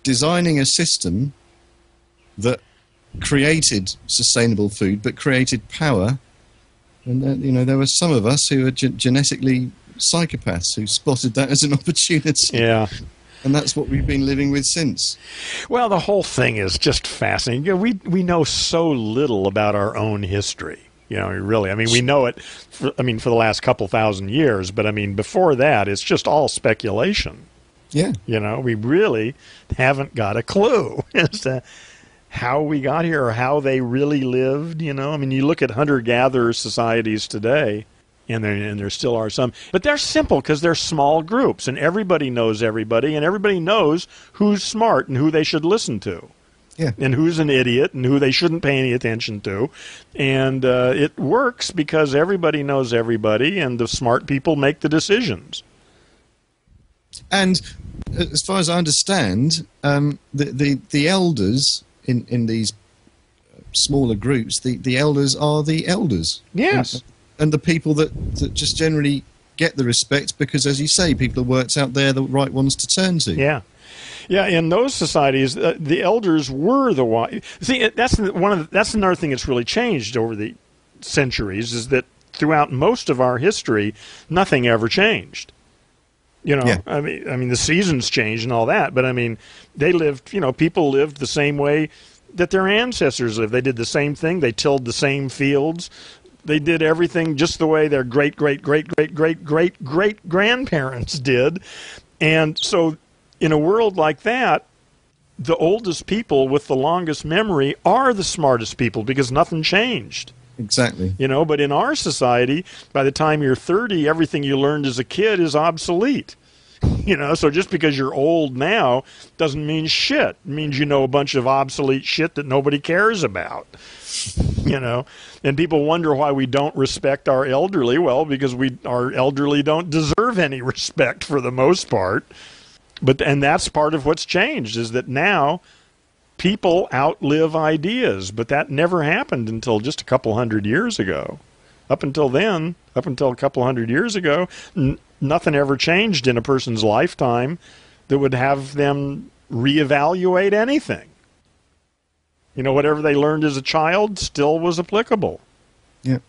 designing a system that created sustainable food, but created power. And then, you know, there were some of us who are genetically psychopaths who spotted that as an opportunity. Yeah. And that's what we've been living with since. Well, the whole thing is just fascinating. You know, we know so little about our own history. You know, really. I mean, we know it, for the last couple thousand years. But, I mean, before that, it's just all speculation. Yeah. You know, we really haven't got a clue as to how we got here or how they really lived, you know. I mean, you look at hunter-gatherer societies today, and there still are some. But they're simple because they're small groups, and everybody knows everybody, and everybody knows who's smart and who they should listen to. Yeah. And who's an idiot and who they shouldn't pay any attention to. And it works because everybody knows everybody, and the smart people make the decisions. And as far as I understand, the elders in these smaller groups, the elders are the elders. Yes. And the people that just generally get the respect because, as you say, people have worked out they're the right ones to turn to. Yeah. Yeah, in those societies, the elders were the wise. See, that's another thing that's really changed over the centuries, is that throughout most of our history, nothing ever changed. You know, yeah. I mean, the seasons changed and all that, but I mean, they lived. You know, people lived the same way that their ancestors lived. They did the same thing. They tilled the same fields. They did everything just the way their great grandparents did, and so in a world like that, the oldest people with the longest memory are the smartest people because nothing changed. Exactly. You know, but in our society, by the time you're 30, everything you learned as a kid is obsolete. You know, so just because you're old now doesn't mean shit. It means you know a bunch of obsolete shit that nobody cares about. You know, and people wonder why we don't respect our elderly. Well, because our elderly don't deserve any respect for the most part. And that's part of what's changed, is that now people outlive ideas, but that never happened until just a couple hundred years ago. Up until then, up until a couple hundred years ago, nothing ever changed in a person's lifetime that would have them reevaluate anything. You know, whatever they learned as a child still was applicable. Yeah.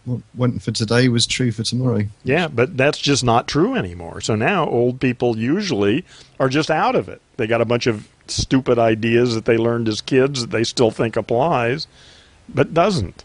What went for today was true for tomorrow. Yeah, but that's just not true anymore. So now old people usually are just out of it. They got a bunch of stupid ideas that they learned as kids that they still think applies, but doesn't.